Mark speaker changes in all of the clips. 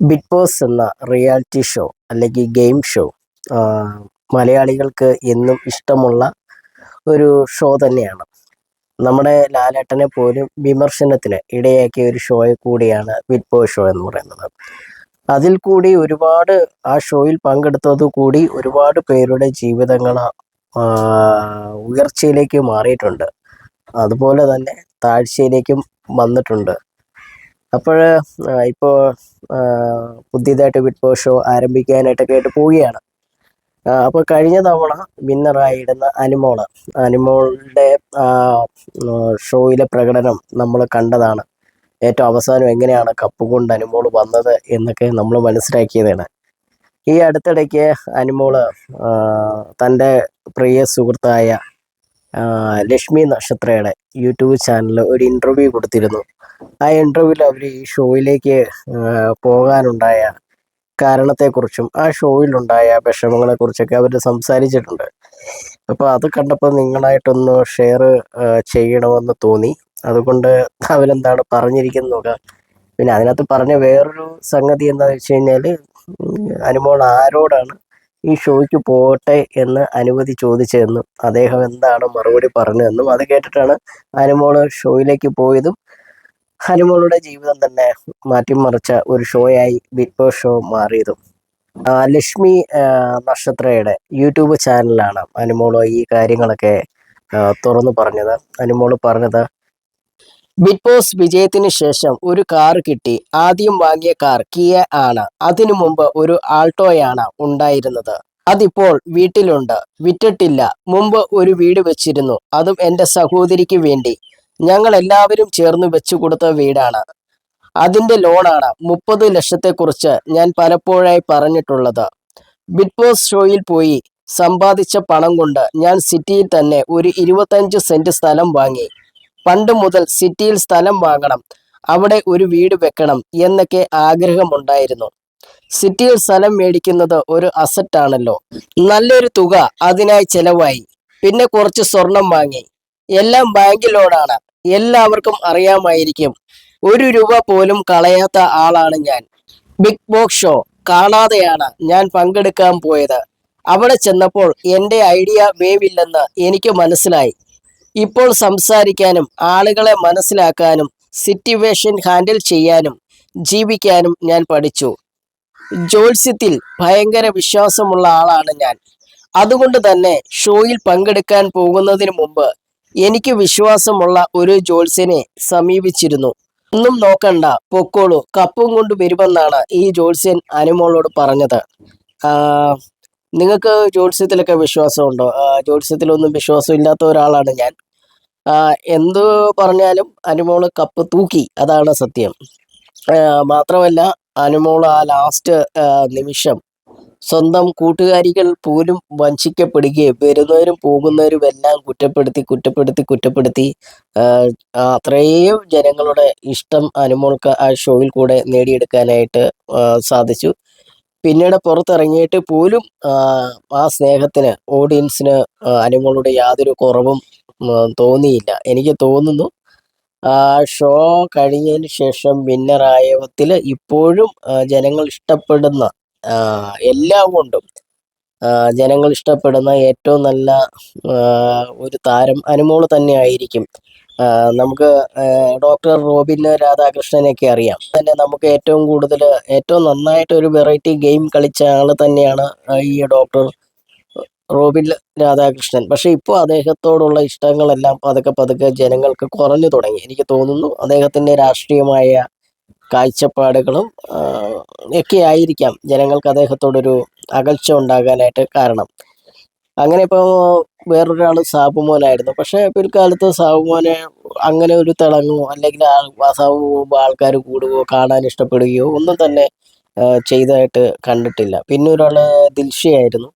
Speaker 1: Big boss എന്ന reality show അല്ലെങ്കിൽ game show മലയാളികൾക്ക് എന്നും ഇഷ്ടമുള്ള ഒരു ഷോ തന്നെയാണ്. നമ്മുടെ ലാലേട്ടനെ പോലും വിമർശനത്തിന് ഇടയാക്കിയ ഒരു ഷോയെ കൂടിയാണ് ബിഗ് ബോസ് ഷോ എന്ന് പറയുന്നത്. അതിൽ കൂടി ഒരുപാട് ആ ഷോയിൽ പങ്കെടുത്തത് കൂടി ഒരുപാട് പേരുടെ ജീവിതങ്ങൾ ഉയർച്ചയിലേക്ക് മാറിയിട്ടുണ്ട്. അതുപോലെ തന്നെ താഴ്ചയിലേക്കും വന്നിട്ടുണ്ട്. അപ്പോൾ ഇപ്പോൾ പുതിയതായിട്ട് ബിഗ് ബോസ് ഷോ ആരംഭിക്കാനായിട്ടൊക്കെ ആയിട്ട് പോവുകയാണ്. അപ്പോൾ കഴിഞ്ഞ തവണ വിന്നറായിരുന്ന അനുമോളുടെ ഷോയിലെ പ്രകടനം നമ്മൾ കണ്ടതാണ്. ഏറ്റവും അവസാനം എങ്ങനെയാണ് കപ്പ് കൊണ്ട് അനുമോൾ വന്നത് എന്നൊക്കെ നമ്മൾ മനസ്സിലാക്കിയതാണ്. ഈ അടുത്തിടയ്ക്ക് അനുമോള് തൻ്റെ പ്രിയ സുഹൃത്തായ ലക്ഷ്മി നക്ഷത്രയുടെ യൂട്യൂബ് ചാനലിൽ ഒരു ഇൻ്റർവ്യൂ കൊടുത്തിരുന്നു. ആ ഇൻ്റർവ്യൂവിൽ അവർ ഈ ഷോയിലേക്ക് പോകാനുണ്ടായ കാരണത്തെക്കുറിച്ചും ആ ഷോയിലുണ്ടായ വിഷമങ്ങളെക്കുറിച്ചൊക്കെ അവർ സംസാരിച്ചിട്ടുണ്ട്. അപ്പോൾ അത് കണ്ടപ്പോൾ നിങ്ങളായിട്ടൊന്ന് ഷെയർ ചെയ്യണമെന്ന് തോന്നി. അതുകൊണ്ട് അവരെന്താണ് പറഞ്ഞിരിക്കുന്നത് നോക്കാം. പിന്നെ അതിനകത്ത് പറഞ്ഞ വേറൊരു സംഗതി എന്താണെന്ന് വെച്ച് കഴിഞ്ഞാൽ, അനുമോൾ ആരോടാണ് ഈ ഷോയ്ക്ക് പോകട്ടെ എന്ന് അനുമതി ചോദിച്ചതെന്നും അദ്ദേഹം എന്താണ് മറുപടി പറഞ്ഞതെന്നും അത് കേട്ടിട്ടാണ് അനുമോള് ഷോയിലേക്ക് പോയതും അനുമോളുടെ ജീവിതം തന്നെ മാറ്റിമറിച്ച ഒരു ഷോയായി ബിഗ് ബോസ് ഷോ മാറിയതും. ലക്ഷ്മി നക്ഷത്രയുടെ യൂട്യൂബ് ചാനലിലാണ് അനുമോള് ഈ കാര്യങ്ങളൊക്കെ തുറന്നു പറഞ്ഞത്. അനുമോള് പറഞ്ഞത്, ബിഗ് ബോസ് വിജയത്തിന് ശേഷം ഒരു കാർ കിട്ടി. ആദ്യം വാങ്ങിയ കാർ കിയ ആണ്. അതിനു മുമ്പ് ഒരു ആൾട്ടോയാണ് ഉണ്ടായിരുന്നത്. അതിപ്പോൾ വീട്ടിലുണ്ട്, വിറ്റിട്ടില്ല. മുമ്പ് ഒരു വീട് വെച്ചിരുന്നു, അതും എൻ്റെ സഹോദരിക്ക് വേണ്ടി. ഞങ്ങൾ എല്ലാവരും ചേർന്ന് വെച്ചു കൊടുത്ത വീടാണ്. അതിൻ്റെ ലോണാണ്. 30 ലക്ഷത്തെക്കുറിച്ച് ഞാൻ പലപ്പോഴായി പറഞ്ഞിട്ടുള്ളത്. ബിഗ് ബോസ് ഷോയിൽ പോയി സമ്പാദിച്ച പണം കൊണ്ട് ഞാൻ സിറ്റിയിൽ തന്നെ ഒരു 25 സെന്റ് സ്ഥലം വാങ്ങി. പണ്ട് മുതൽ സിറ്റിയിൽ സ്ഥലം വാങ്ങണം, അവിടെ ഒരു വീട് വെക്കണം എന്നൊക്കെ ആഗ്രഹമുണ്ടായിരുന്നു. സിറ്റിയിൽ സ്ഥലം മേടിക്കുന്നത് ഒരു അസറ്റാണല്ലോ. നല്ലൊരു തുക അതിനായി ചെലവായി. പിന്നെ കുറച്ച് സ്വർണം വാങ്ങി. എല്ലാം ബാങ്കിലോടാണ്. എല്ലാവർക്കും അറിയാമായിരിക്കും. 1 രൂപ പോലും കളയാത്ത ആളാണ് ഞാൻ. ബിഗ് ബോസ് ഷോ കാണാതെയാണ് ഞാൻ പങ്കെടുക്കാൻ പോയത്. അവിടെ ചെന്നപ്പോൾ എൻ്റെ ഐഡിയ വേവില്ലെന്ന് എനിക്ക് മനസ്സിലായി. ഇപ്പോൾ സംസാരിക്കാനും ആളുകളെ മനസ്സിലാക്കാനും സിറ്റുവേഷൻ ഹാൻഡിൽ ചെയ്യാനും ജീവിക്കാനും ഞാൻ പഠിച്ചു. ജ്യോത്സ്യത്തിൽ ഭയങ്കര വിശ്വാസമുള്ള ആളാണ് ഞാൻ. അതുകൊണ്ട് തന്നെ ഷോയിൽ പങ്കെടുക്കാൻ പോകുന്നതിന് മുമ്പ് എനിക്ക് വിശ്വാസമുള്ള ഒരു ജ്യോത്സ്യനെ സമീപിച്ചിരുന്നു. ഒന്നും നോക്കണ്ട, പൊക്കോളൂ, കപ്പും കൊണ്ട് വരുമെന്നാണ് ഈ ജ്യോത്സ്യൻ അനുമോളോട് പറഞ്ഞത്. നിങ്ങൾക്ക് ജ്യോത്സ്യത്തിലൊക്കെ വിശ്വാസമുണ്ടോ? ജ്യോത്സ്യത്തിലൊന്നും വിശ്വാസം ഇല്ലാത്ത ഒരാളാണ് ഞാൻ. എന്തു പറഞ്ഞാലും അനുമോള് കപ്പ് തൂക്കി, അതാണ് സത്യം. മാത്രമല്ല, അനുമോൾ ആ ലാസ്റ്റ് നിമിഷം സ്വന്തം കൂട്ടുകാരികൾ പോലും വഞ്ചിക്കപ്പെടുകയും വരുന്നവരും പോകുന്നവരും എല്ലാം കുറ്റപ്പെടുത്തി അത്രയും ജനങ്ങളുടെ ഇഷ്ടം അനുമോൾക്ക് ആ ഷോയിൽ കൂടെ നേടിയെടുക്കാനായിട്ട് സാധിച്ചു. പിന്നീട് പുറത്തിറങ്ങിയിട്ട് പോലും ആ സ്നേഹത്തിന് ഓഡിയൻസിന് അനുമോളുടെ യാതൊരു കുറവും തോന്നിയില്ല. എനിക്ക് തോന്നുന്നു ആ ഷോ കഴിഞ്ഞതിന് ശേഷം വിന്നറായവത്തിൽ ഇപ്പോഴും ജനങ്ങൾ ഇഷ്ടപ്പെടുന്ന എല്ലാം കൊണ്ടും ജനങ്ങൾ ഇഷ്ടപ്പെടുന്ന ഏറ്റവും നല്ല ഒരു താരം അനുമോൾ തന്നെ ആയിരിക്കും. നമുക്ക് ഡോക്ടർ റോബിൻ രാധാകൃഷ്ണനെയൊക്കെ അറിയാം. തന്നെ നമുക്ക് ഏറ്റവും കൂടുതൽ ഏറ്റവും നന്നായിട്ട് ഒരു വെറൈറ്റി ഗെയിം കളിച്ച ആൾ തന്നെയാണ് ഈ ഡോക്ടർ റോബിൻ രാധാകൃഷ്ണൻ. പക്ഷെ ഇപ്പോൾ അദ്ദേഹത്തോടുള്ള ഇഷ്ടങ്ങളെല്ലാം പതുക്കെ ജനങ്ങൾക്ക് കുറഞ്ഞു തുടങ്ങി. എനിക്ക് തോന്നുന്നു അദ്ദേഹത്തിൻ്റെ രാഷ്ട്രീയമായ കാഴ്ചപ്പാടുകളും ഒക്കെ ആയിരിക്കാം ജനങ്ങൾക്ക് അദ്ദേഹത്തോടൊരു അകൽച്ച ഉണ്ടാകാനായിട്ട് കാരണം. അങ്ങനെ ഇപ്പോൾ വേറൊരാൾ സാബുമോനായിരുന്നു. പക്ഷേ പിൽക്കാലത്ത് സാബുമോനെ അങ്ങനെ ഒരു തിളങ്ങോ അല്ലെങ്കിൽ സാബു പോകുമ്പോൾ ആൾക്കാർ കൂടുകയോ കാണാൻ ഇഷ്ടപ്പെടുകയോ ഒന്നും തന്നെ ചെയ്തതായിട്ട് കണ്ടിട്ടില്ല. പിന്നെ ഒരാൾ ദിൽഷയായിരുന്നു.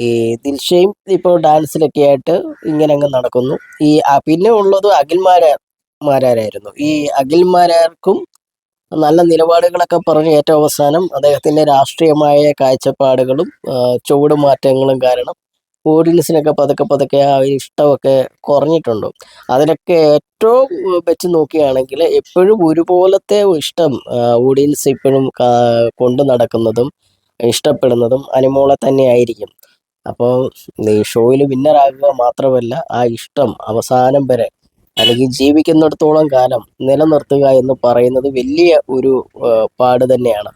Speaker 1: ഈ ദിൽഷയും ഇപ്പോൾ ഡാൻസിലൊക്കെ ആയിട്ട് ഇങ്ങനെ അങ്ങ് നടക്കുന്നു. പിന്നെ ഉള്ളത് അഖിൽമാരാരായിരുന്നു. ഈ അഖിൽമാരാർക്കും നല്ല നിലപാടുകളൊക്കെ പറഞ്ഞ് ഏറ്റവും അവസാനം അദ്ദേഹത്തിൻ്റെ രാഷ്ട്രീയമായ കാഴ്ചപ്പാടുകളും ചുവടുമാറ്റങ്ങളും കാരണം ഓഡിയൻസിനൊക്കെ പതുക്കെ പതുക്കെ ആ ഒരു ഇഷ്ടമൊക്കെ കുറഞ്ഞിട്ടുണ്ട്. അതിനൊക്കെ ഏറ്റവും വെച്ച് നോക്കുകയാണെങ്കിൽ എപ്പോഴും ഒരുപോലത്തെ ഇഷ്ടം ഓഡിയൻസ് ഇപ്പോഴും കൊണ്ട് നടക്കുന്നതും ഇഷ്ടപ്പെടുന്നതും അനുമോളെ തന്നെ ആയിരിക്കും. അപ്പോൾ ഈ ഷോയിൽ വിന്നറാകുക മാത്രമല്ല, ആ ഇഷ്ടം അവസാനം വരെ അല്ലെങ്കിൽ ജീവിക്കുന്നിടത്തോളം കാലം നിലനിർത്തുക എന്ന് പറയുന്നത് വലിയ ഒരു പാട് തന്നെയാണ്.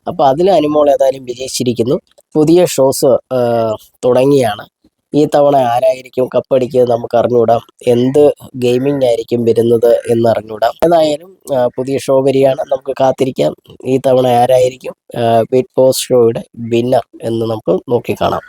Speaker 1: അപ്പോൾ അതിൽ അനുമോൾ ഏതായാലും വിജയിച്ചിരിക്കുന്നു. പുതിയ ഷോസ് തുടങ്ങിയാണ്. ഈ തവണ ആരായിരിക്കും കപ്പടിക്കുക നമുക്ക് അറിഞ്ഞുകൂടാം. എന്ത് ഗെയിമിംഗ് ആയിരിക്കും വരുന്നത് എന്ന് അറിഞ്ഞുകൂടാം. ഏതായാലും പുതിയ ഷോ വരികയാണ്, നമുക്ക് കാത്തിരിക്കാം. ഈ തവണ ആരായിരിക്കും ബിഗ് ബോസ് ഷോയുടെ വിന്നർ എന്ന് നമുക്ക് നോക്കിക്കാണാം.